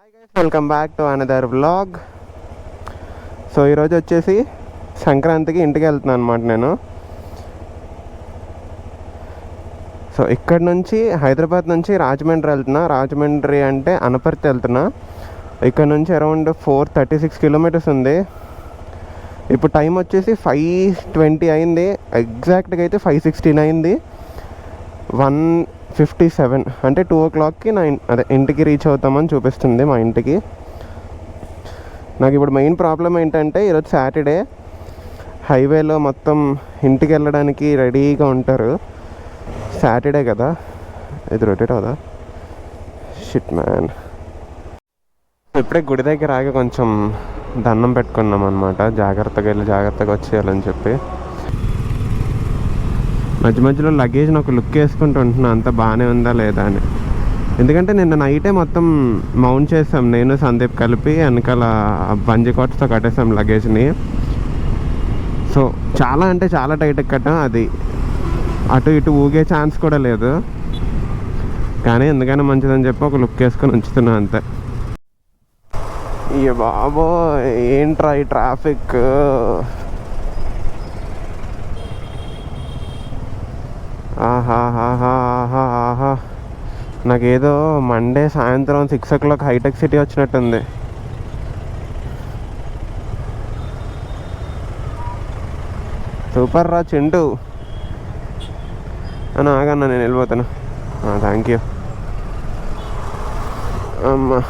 Welcome back to another vlog. So ఈరోజు వచ్చేసి సంక్రాంతికి ఇంటికి వెళ్తున్నాను అనమాట నేను. సో ఇక్కడ నుంచి హైదరాబాద్ నుంచి రాజమండ్రి వెళ్తున్నా. రాజమండ్రి అంటే అనపర్తి వెళ్తున్నా. ఇక్కడ నుంచి అరౌండ్ 436 కిలోమీటర్స్ ఉంది. ఇప్పుడు టైం వచ్చేసి 5:20 అయింది. ఎగ్జాక్ట్గా అయితే 5:16 అయింది. 1:57 అంటే 2 o'clockకి ఇంటికి రీచ్ అవుతామని చూపిస్తుంది మా ఇంటికి. నాకు ఇప్పుడు మెయిన్ ప్రాబ్లం ఏంటంటే ఈరోజు సాటర్డే, హైవేలో మొత్తం ఇంటికి వెళ్ళడానికి రెడీగా ఉంటారు. సాటర్డే కదా, ఇది రొటేట్ అవుదా? Shit man. ఇప్పుడే గుడి దగ్గర ఆగి కొంచెం దండం పెట్టుకున్నాం అనమాట. జాగ్రత్తగా వెళ్ళి జాగ్రత్తగా వచ్చేయాలని చెప్పి. మధ్య మధ్యలో లగేజ్ని ఒక లుక్ వేసుకుంటూ ఉంటున్నా, అంత బాగానే ఉందా లేదా అని. ఎందుకంటే నిన్న నైటే మొత్తం మౌంట్ చేసాం, నేను సందీప్ కలిపి వెనకాల బంజీ కార్డ్స్తో కట్టేసాం లగేజ్ని. సో చాలా అంటే చాలా టైట్ కట్టాం. అది అటు ఇటు ఊగే ఛాన్స్ కూడా లేదు. కానీ ఎందుకైనా మంచిదని చెప్పి ఒక లుక్ వేసుకొని ఉంచుతున్నా అంతే. ఇయ్య బాబో, ఏంట్రా ఈ ట్రాఫిక్. ఆహా, నాకేదో మండే సాయంత్రం 6 o'clock హైటెక్ సిటీ వచ్చినట్టుంది. సూపర్ రా చింటూ అని. ఆగన్నా, నేను వెళ్ళిపోతాను. థ్యాంక్ యూ అమ్మా.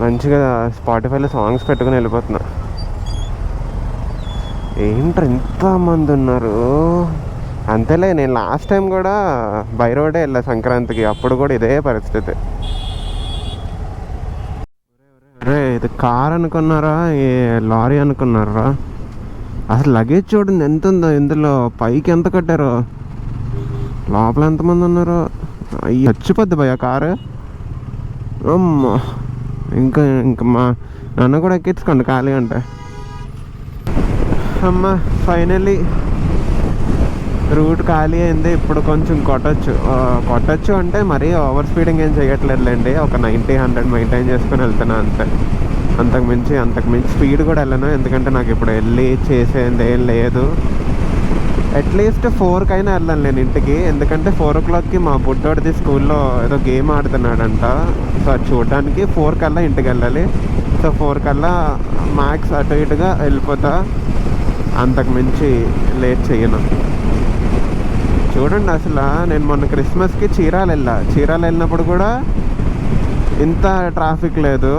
మంచిగా స్పాటిఫైలో సాంగ్స్ పెట్టుకుని వెళ్ళిపోతున్నా. ఏంట్రా ఇంతమంది ఉన్నారు. అంతేలే, నేను లాస్ట్ టైం కూడా బై రోడే వెళ్ళా సంక్రాంతికి, అప్పుడు కూడా ఇదే పరిస్థితి. అరే ఇది కార్ అనుకున్నారా, ఏ లారీ అనుకున్నారా? అసలు లగేజ్ చూడండి ఎంత ఉందో ఇందులో. పైకి ఎంత కట్టారో, లోపల ఎంతమంది ఉన్నారో. అయ్యి చచ్చిపోద్ది భయ కారు. అమ్మా, ఇంకా మా నన్ను కూడా ఎక్కించుకోండి ఖాళీ అంటే. అమ్మ ఫైనల్లీ రూట్ ఖాళీ అయింది. ఇప్పుడు కొంచెం కొట్టచ్చు అంటే మరీ ఓవర్ స్పీడింగ్ ఏం చేయట్లేదులేండి. ఒక 90-100 మెయింటైన్ చేసుకుని వెళ్తున్నా అంతే. అంతకుమించి స్పీడ్ కూడా వెళ్ళను, ఎందుకంటే నాకు ఇప్పుడు వెళ్ళి చేసేది ఏం లేదు. అట్లీస్ట్ 4 కైనా వెళ్ళాను నేను ఇంటికి. ఎందుకంటే 4 o'clockకి మా బుడ్డోడిది స్కూల్లో ఏదో గేమ్ ఆడుతున్నాడంట. సో అది చూడడానికి 4 కల్లా ఇంటికి వెళ్ళాలి. సో 4 కల్లా మ్యాక్స్ అటు ఇటుగా వెళ్ళిపోతా, అంతకుమించి లేట్ చేయను. చూడండి అసలు నేను మొన్న క్రిస్మస్కి చీరాలు వెళ్ళినప్పుడు కూడా ఇంత ట్రాఫిక్ లేదు.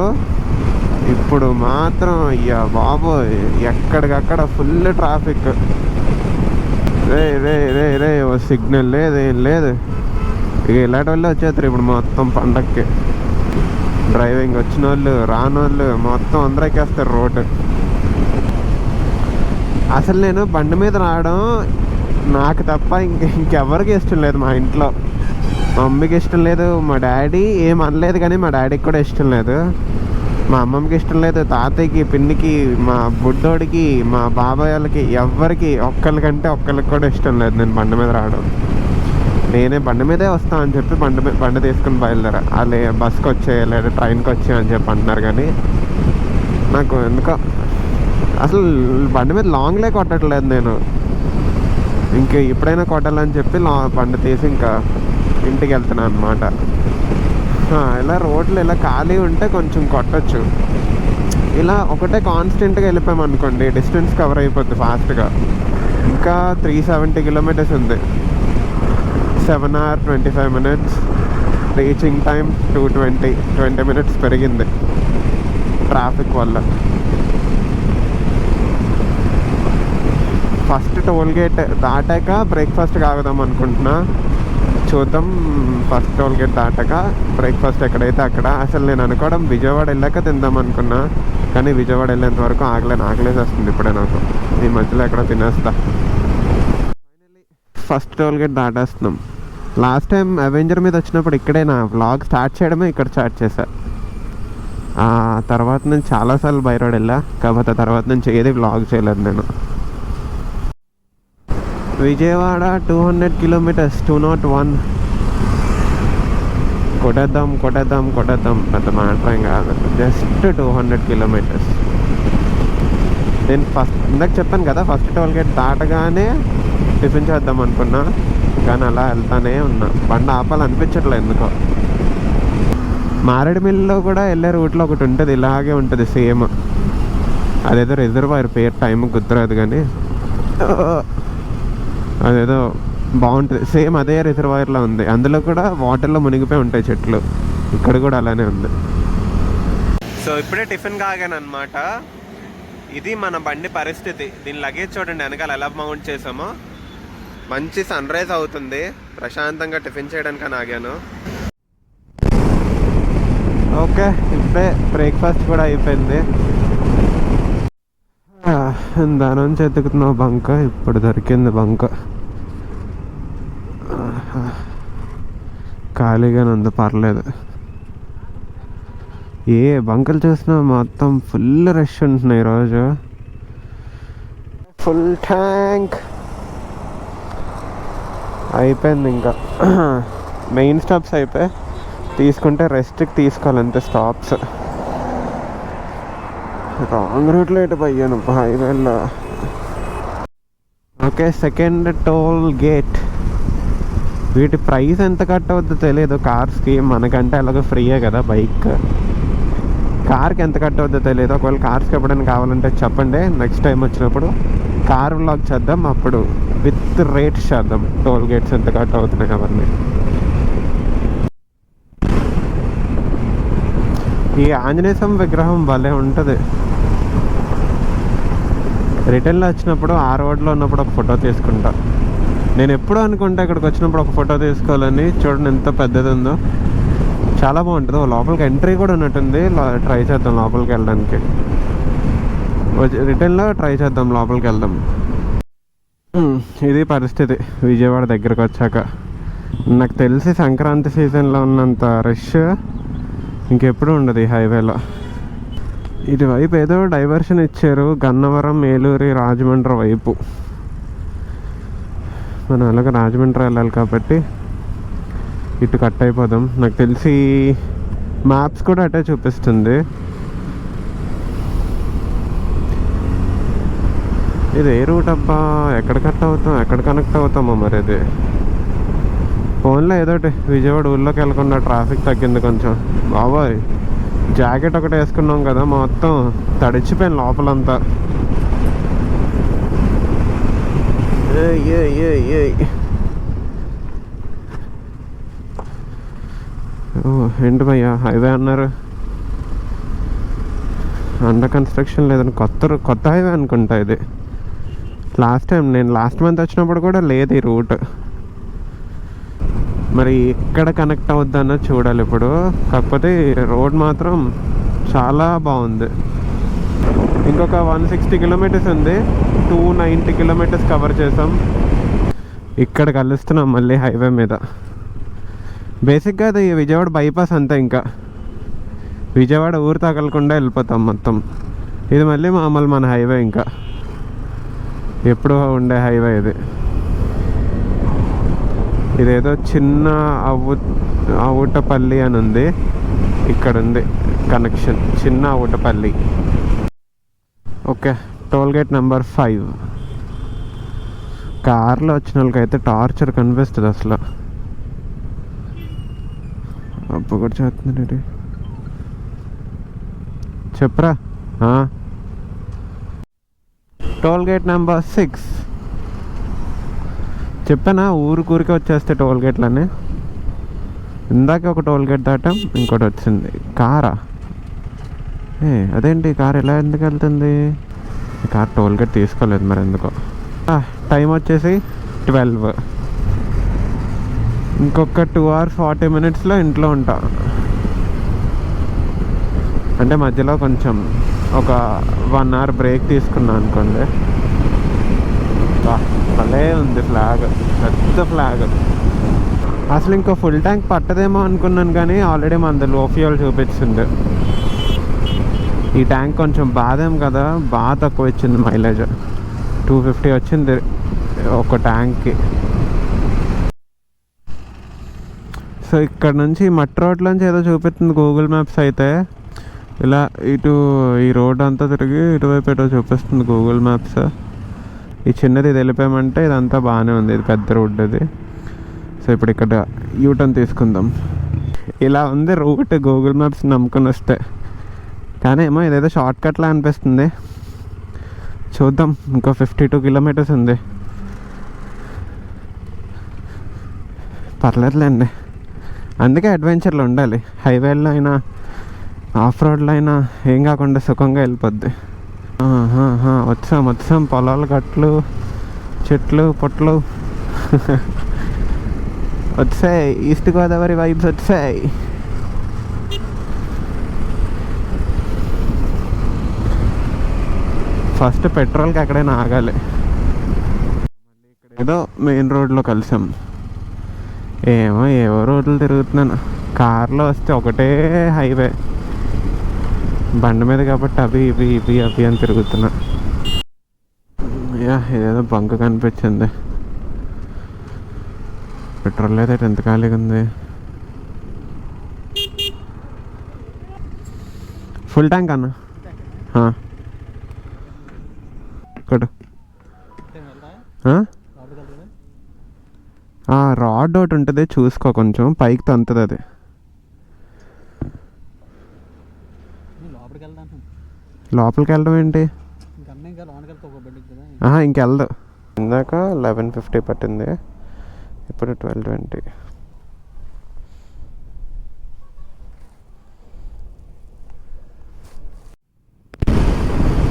ఇప్పుడు మాత్రం అయ్యా బాబోయ్, ఎక్కడికక్కడ ఫుల్ ట్రాఫిక్. రే ఓ సిగ్నల్ లేదు, ఏం లేదు. ఇక ఇలాంటి వాళ్ళే వచ్చేస్తారు ఇప్పుడు మొత్తం పండక్కి. డ్రైవింగ్ వచ్చిన వాళ్ళు, రానోళ్ళు మొత్తం అందరూ ఎక్కేస్తారు రోడ్డు. అసలు నేను బండి మీద రావడం నాకు తప్ప ఇంకెవరికి ఇష్టం లేదు. మా ఇంట్లో మా మమ్మీకి ఇష్టం లేదు, మా డాడీ ఏం అనలేదు, కానీ మా డాడీకి కూడా ఇష్టం లేదు, మా అమ్మమ్మకి ఇష్టం లేదు, తాతయ్యకి, పిన్నికి, మా బుడ్డోడికి, మా బాబాయ్ వాళ్ళకి, ఎవరికి ఒక్కరికంటే ఒక్కరికి కూడా ఇష్టం లేదు నేను బండి మీద రావడం. నేనే బండి మీదే వస్తాను అని చెప్పి బండి తీసుకుని బయలుదేరా. వాళ్ళు బస్కి వచ్చేయ లేదా ట్రైన్కి వచ్చేయ అని చెప్పి అంటున్నారు. కానీ నాకు ఎందుకో అసలు బండి మీద లాంగ్లే కొట్టట్లేదు నేను. ఇంక ఎప్పుడైనా కొట్టాలని చెప్పి బండి తీసి ఇంకా ఇంటికి వెళ్తున్నాను అనమాట. ఇలా రోడ్లు ఇలా ఖాళీ ఉంటే కొంచెం కొట్టచ్చు. ఇలా ఒకటే కాన్స్టెంట్గా వెళ్ళిపోయామనుకోండి, డిస్టెన్స్ కవర్ అయిపోద్ది ఫాస్ట్గా. ఇంకా 370 kilometers ఉంది. 7 hours 25 minutes. Reaching time 20 minutes పెరిగింది ట్రాఫిక్ వల్ల. ఫస్ట్ టోల్ గేట్ దాటాక బ్రేక్ఫాస్ట్కి ఆగుదాం అనుకుంటున్నా. చూద్దాం, ఫస్ట్ టోల్ గేట్ దాటాక బ్రేక్ఫాస్ట్ ఎక్కడైతే అక్కడ. అసలు నేను అనుకోవడం విజయవాడ వెళ్ళాక తిందాం అనుకున్నా, కానీ విజయవాడ వెళ్ళేంత వరకు ఆకలేసి వస్తుంది ఇప్పుడే నాకు. ఈ మధ్యలో ఎక్కడో తినేస్తా. ఫైనల్లీ ఫస్ట్ టోల్ గేట్ దాటేస్తున్నాం. లాస్ట్ టైం అవెంజర్ మీద వచ్చినప్పుడు ఇక్కడే నా వ్లాగ్ స్టార్ట్ చేయడమే ఇక్కడ స్టార్ట్ చేశా. తర్వాత నేను చాలాసార్లు బై రోడ్ వెళ్ళా, కాకపోతే తర్వాత నుంచి ఏది వ్లాగ్ చేయలేదు నేను. విజయవాడ 200 కిలోమీటర్స్, 201. కొట్టేద్దాం పెద్ద మ్యాటర్ ఏం కాదు. Just 200 kilometres. నేను ఇందాక చెప్పాను కదా, ఫస్ట్ టోల్ గేట్ దాటగానే టిఫిన్ చేద్దాం అనుకున్నా, కానీ అలా వెళ్తానే ఉన్నా. బండి ఆపాలనిపించట్లేదు ఎందుకో. మారేడుమిల్లిలో కూడా వెళ్ళే రూట్లో ఒకటి ఉంటుంది, ఇలాగే ఉంటుంది సేమ్. అదేదో రిజర్వాయర్ పేరు టైంకి గుర్తురాదు, కానీ అదేదో బాగుంటుంది. సేమ్ అదే రిజర్వాయర్లో ఉంది. అందులో కూడా వాటర్లో మునిగిపోయి ఉంటాయి చెట్లు. ఇక్కడ కూడా అలానే ఉంది. సో ఇప్పుడే టిఫిన్ కాగాను అనమాట. ఇది మన బండి పరిస్థితి. దీని లగేజ్ చూడండి వెనకాల ఎలా మౌంట్ చేసామో. మంచి సన్ రైజ్ అవుతుంది, ప్రశాంతంగా టిఫిన్ చేయడానికి ఆగాను. ఓకే, ఇప్పుడే బ్రేక్ఫాస్ట్ కూడా అయిపోయింది. దాని నుంచి ఎత్తుకుతున్నావు బంక. ఇప్పుడు దొరికింది బంక, ఖాళీగానే ఉంది, పర్లేదు. ఏ బంకులు చూసినా మొత్తం ఫుల్ రష్ ఉంటున్నాయి ఈరోజు. ఫుల్ ట్యాంక్ అయిపోయింది. ఇంకా మెయిన్ స్టాప్స్ అయిపోయి తీసుకుంటే రెస్ట్కి తీసుకోవాలంతే స్టాప్స్. రాంగ్ రూట్లో ఇటు పోయాను హైవేలో. Okay, second toll gate. వీటి ప్రైస్ ఎంత కట్ అవుతుందో తెలియదు కార్స్కి. మనకంటే అలాగే ఫ్రీయే కదా బైక్. కార్కి ఎంత కట్ అవుతుందో తెలియదు. ఒకవేళ కార్స్కి ఎప్పుడైనా కావాలంటే చెప్పండి, నెక్స్ట్ టైం వచ్చినప్పుడు కార్ వ్లాగ్ చేద్దాం. అప్పుడు విత్ రేట్స్ చేద్దాం, టోల్ గేట్స్ ఎంత కట్ అవుతున్నాయి అవన్నీ. ఈ ఆంజనేయ స్వామి విగ్రహం భలే ఉంటుంది. రిటర్న్లో వచ్చినప్పుడు ఆ రోడ్లో ఉన్నప్పుడు ఒక ఫోటో తీసుకుంటా. నేను ఎప్పుడూ అనుకుంటా ఇక్కడికి వచ్చినప్పుడు ఒక ఫోటో తీసుకోవాలని. చూడండి ఎంత పెద్దది ఉందో, చాలా బాగుంటుంది. లోపలికి ఎంట్రీ కూడా ఉన్నట్టుంది. ట్రై చేద్దాం లోపలికి వెళ్ళడానికి. రిటర్న్లో ట్రై చేద్దాం లోపలికి వెళ్దాం. ఇది పరిస్థితి విజయవాడ దగ్గరకు వచ్చాక. నాకు తెలిసి సంక్రాంతి సీజన్లో ఉన్నంత రష్ ఇంకెప్పుడు ఉండదు ఈ హైవేలో. ఇటువైపు ఏదో డైవర్షన్ ఇచ్చారు, గన్నవరం, ఏలూరు, రాజమండ్రి వైపు. మనం అలాగే రాజమండ్రి వెళ్ళాలి కాబట్టి ఇటు కట్ అయిపోదాం. నాకు తెలిసి మ్యాప్స్ కూడా అటే చూపిస్తుంది. ఇది ఏ రూట్ అబ్బా? ఎక్కడ కనెక్ట్ అవుతామో మరి. అది ఫోన్లో ఏదోటి. విజయవాడ ఊళ్ళోకి వెళ్ళకుండా ట్రాఫిక్ తగ్గింది కొంచెం. బాబాయ్, జాకెట్ ఒకటి వేసుకున్నాం కదా, మొత్తం తడిచిపోయింది లోపలంతా. ఏంటి భయ్యా హైవే అన్నారు? అండర్ కన్స్ట్రక్షన్ లేదని కొత్త హైవే అనుకుంటా ఇది. నేను లాస్ట్ మంత్ వచ్చినప్పుడు కూడా లేదు ఈ రూట్. మరి ఎక్కడ కనెక్ట్ అవుద్దన్న చూడాలి ఇప్పుడు. కాకపోతే రోడ్ మాత్రం చాలా బాగుంది. ఇంకొక 160 కిలోమీటర్స్ ఉంది. 290 కిలోమీటర్స్ కవర్ చేసాం. ఇక్కడ కలుస్తున్నాం మళ్ళీ హైవే మీద. బేసిక్గా అది విజయవాడ బైపాస్ అంతా. ఇంకా విజయవాడ ఊరు తగలకుండా వెళ్ళిపోతాం మొత్తం. ఇది మళ్ళీ మన హైవే, ఇంకా ఎప్పుడూ ఉండే హైవే ఇది. ఇదేదో చిన్న అవుటపల్లి అని ఉంది, ఇక్కడ ఉంది connection, Chinna Avutapalli. Okay, toll gate number 5. కార్లో వచ్చిన వాళ్ళకైతే టార్చర్ కనిపిస్తుంది అసలు. అప్పు కూడా చేస్తుంది. చెప్పరా? Toll gate number 6. చెప్పానా ఊరికే వచ్చేస్తే టోల్ గేట్లనే. ఇందాక ఒక టోల్ గేట్ దాటాం, ఇంకోటి వచ్చింది. కారా? అదేంటి కార్ ఎలా ఎందుకు వెళ్తుంది? కార్ టోల్ గేట్ తీసుకోలేదు మరి ఎందుకో. టైం వచ్చేసి 12. ఇంకొక 2 hours 40 minutesలో ఇంట్లో ఉంటా. అంటే మధ్యలో కొంచెం ఒక 1 hour బ్రేక్ తీసుకున్నా అనుకోండి. భలే ఉంది ఫ్లాగ్, పెద్ద ఫ్లాగ్. అసలు ఇంకో ఫుల్ ట్యాంక్ పట్టదేమో అనుకున్నాను, కానీ ఆల్రెడీ మనది లో ఫ్యూయల్ చూపించింది. ఈ ట్యాంక్ కొంచెం బాదేం కదా, బాగా తక్కువ ఇచ్చింది మైలేజ్. 250 వచ్చింది ఒక ట్యాంక్కి. సో ఇక్కడ నుంచి మట్టి రోడ్లోంచి ఏదో చూపిస్తుంది గూగుల్ మ్యాప్స్ అయితే. ఇలా ఇటు ఈ రోడ్ అంతా తిరిగి ఇటువైపు ఏటో చూపిస్తుంది గూగుల్ మ్యాప్స్. ఈ చిన్నది ఇది వెళ్ళిపోయామంటే ఇదంతా బాగానే ఉంది, ఇది పెద్ద రోడ్ అది. సో ఇప్పుడు ఇక్కడ యూటర్న్ తీసుకుందాం. ఇలా ఉంది రూట్ గూగుల్ మ్యాప్స్ నమ్ముకొని వస్తే. కానీ ఏమో ఇదేదో షార్ట్ కట్లా అనిపిస్తుంది. చూద్దాం, ఇంకో 52 కిలోమీటర్స్ ఉంది. పర్లేదులేండి, అందుకే అడ్వెంచర్లో ఉండాలి. హైవేలో అయినా ఆఫ్ రోడ్లో అయినా ఏం కాకుండా సుఖంగా వెళ్ళిపోద్ది. వచ్చాం పొలాలు, గట్లు, చెట్లు, పొట్లు వచ్చాయి. ఈస్ట్ గోదావరి వైబ్స్ వచ్చాయి. ఫస్ట్ పెట్రోల్కి ఎక్కడైనా ఆగాలి. ఏదో మెయిన్ రోడ్లో కలిసాం. ఏవో రోడ్లు తిరుగుతున్నాను. కార్లో వస్తే ఒకటే హైవే, బండి మీద కాబట్టి అవి అని తిరుగుతున్నా. ఇదేదో బంక్ కనిపించింది. పెట్రోల్ అయితే ఎంత ఖాళీగా ఉంది. ఫుల్ ట్యాంక్ అన్న. ఇక్కడ రాడ్ ఒకటి ఉంటుంది, చూసుకో, కొంచెం పైకి తంతుంది అది. లోపలికి వెళ్ళడం ఏంటి? ఇంకెళ్ళదు. ఇందాక 11:50 పట్టింది, ఇప్పుడు 12:20.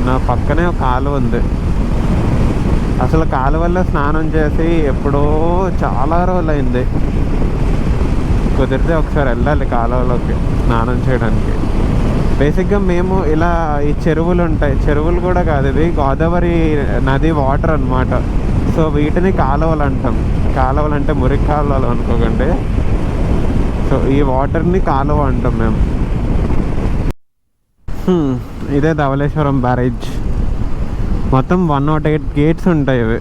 నా పక్కనే ఒక కాలువ ఉంది. అసలు కాలువల్లో స్నానం చేసి ఎప్పుడో చాలా రోజులు అయింది. కుదిరితే ఒకసారి వెళ్ళాలి కాలువలోకి స్నానం చేయడానికి. బేసిక్గా మేము ఇలా ఈ చెరువులు ఉంటాయి, చెరువులు కూడా కాదు, ఇవి గోదావరి నది వాటర్ అన్నమాట. సో వీటిని కాలువలు అంటాం. కాలువలు అంటే మురికి కాలువలు అనుకోకండి. సో ఈ వాటర్ని కాలువ అంటాం మేము. ఇదే ధవళేశ్వరం బ్యారేజ్. మొత్తం 108 గేట్స్ ఉంటాయి. ఇవి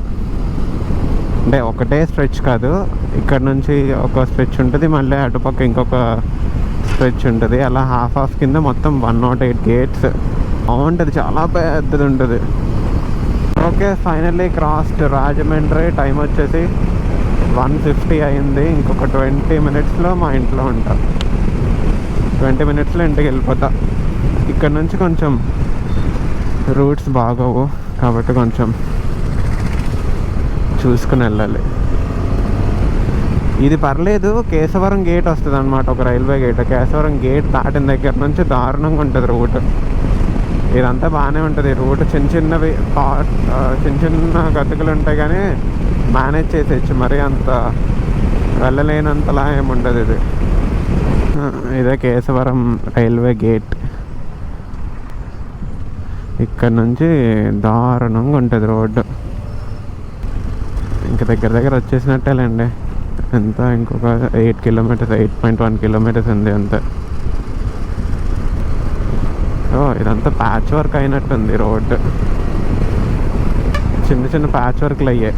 అంటే ఒకటే స్ట్రెచ్ కాదు, ఇక్కడ నుంచి ఒక స్ట్రెచ్ ఉంటుంది, మళ్ళీ అటుపక్క ఇంకొక స్ట్రెచ్ ఉంటుంది. అలా హాఫ్ కింద మొత్తం 108 గేట్స్. బాగుంటుంది, చాలా పెద్దది ఉంటుంది. Okay, finally crossed Rajahmundry. Time వచ్చేసి 1:50 అయింది. ఇంకొక 20 మినిట్స్లో మా ఇంట్లో ఉంటా. 20 మినిట్స్లో ఇంటికి వెళ్ళిపోతా. ఇక్కడ నుంచి కొంచెం రూట్స్ బాగోవు కాబట్టి కొంచెం చూసుకుని వెళ్ళాలి. ఇది పర్లేదు, కేశవరం గేట్ వస్తుంది అనమాట, ఒక రైల్వే గేట్. కేశవరం గేట్ దాటిన దగ్గర నుంచి దారుణంగా ఉంటుంది రూట్. ఇదంతా బాగానే ఉంటుంది రూట్. చిన్న చిన్న గతుకులు ఉంటాయి కానీ మేనేజ్ చేసేయచ్చు. మరి అంత వెళ్ళలేనంతలా ఏముండదు. ఇదే కేశవరం రైల్వే గేట్. ఇక్కడ నుంచి దారుణంగా ఉంటుంది రోడ్డు. ఇంకా దగ్గర వచ్చేసినట్టేలేండి. ఎంత ఇంకొక 8 కిలోమీటర్స్, 8.1 కిలోమీటర్స్ ఉంది అంతే. ఇదంతా ప్యాచ్ వర్క్ అయినట్టుంది రోడ్డు. చిన్న ప్యాచ్ వర్క్లు అయ్యాయి.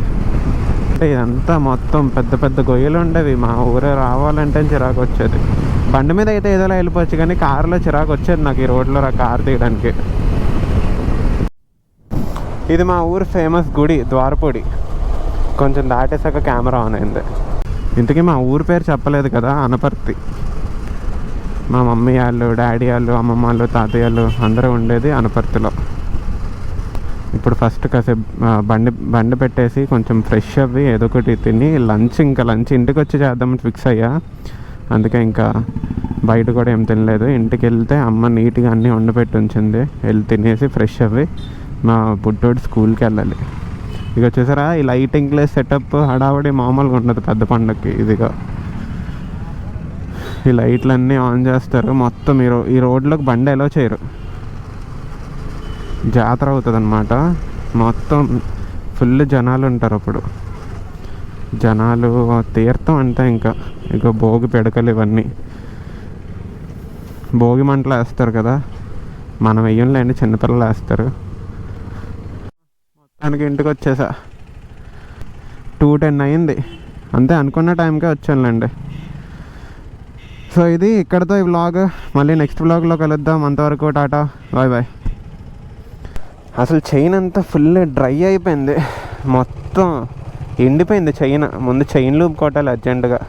అంటే ఇదంతా మొత్తం పెద్ద గొయ్యలు ఉండేవి. మా ఊరే రావాలంటే చిరాకు వచ్చేది. బండి మీద అయితే ఏదోలా వెళ్ళిపోవచ్చు, కానీ కారులో చిరాకు వచ్చేది నాకు ఈ రోడ్లో కారు తీయడానికి. ఇది మా ఊరు ఫేమస్ గుడి, ద్వారపూడి. కొంచెం దాటేసాక కెమెరా ఆన్ అయింది. ఇంతకీ మా ఊరు పేరు చెప్పలేదు కదా, అనపర్తి. మా మమ్మీ వాళ్ళు, డాడీ వాళ్ళు, అమ్మమ్మ వాళ్ళు, తాతయ్య వాళ్ళు అందరూ ఉండేది అనపర్తిలో. ఇప్పుడు ఫస్ట్ కాసేపు బండి పెట్టేసి కొంచెం ఫ్రెష్ అవ్వి ఏదో ఒకటి తిని లంచ్ ఇంటికి వచ్చి చేద్దామని ఫిక్స్ అయ్యా. అందుకే ఇంకా బయట కూడా ఏం తినలేదు. ఇంటికి వెళ్తే అమ్మ నీట్గా అన్నీ వండిపెట్టి ఉంచింది. వెళ్ళి తినేసి ఫ్రెష్ అవ్వి మా బుడ్డోడు స్కూల్కి వెళ్ళాలి. ఇక వచ్చేసారా ఈ లైటింగ్ ప్లేస్ సెటప్ హడావడి మామూలుగా ఉండదు పెద్ద పండుగకి. ఇదిగా ఈ లైట్లన్నీ ఆన్ చేస్తారు. మొత్తం ఈ రోడ్లోకి బండి ఎలా చేయరు. జాతర అవుతుంది అన్నమాట. మొత్తం ఫుల్ జనాలు ఉంటారు. అప్పుడు జనాలు తీర్థం అంటే ఇంకా భోగి పిడకలు ఇవన్నీ భోగి మంటలు వేస్తారు కదా, మనం వెయ్యంలేండి, చిన్నపిల్లలు వేస్తారు. మొత్తానికి ఇంటికి వచ్చేసా. 2:10 అయింది అంతే, అనుకున్న టైంకే వచ్చానులేండి. సో ఇది ఇక్కడతో ఈ వ్లాగ్. మళ్ళీ నెక్స్ట్ వ్లాగ్లో కలుద్దాం. అంతవరకు టాటా, బాయ్ బాయ్. అసలు చైన్ అంతా ఫుల్ డ్రై అయిపోయింది, మొత్తం ఎండిపోయింది చైన్. ముందు చైన్ లూప్ కొట్టాలి అర్జెంటుగా.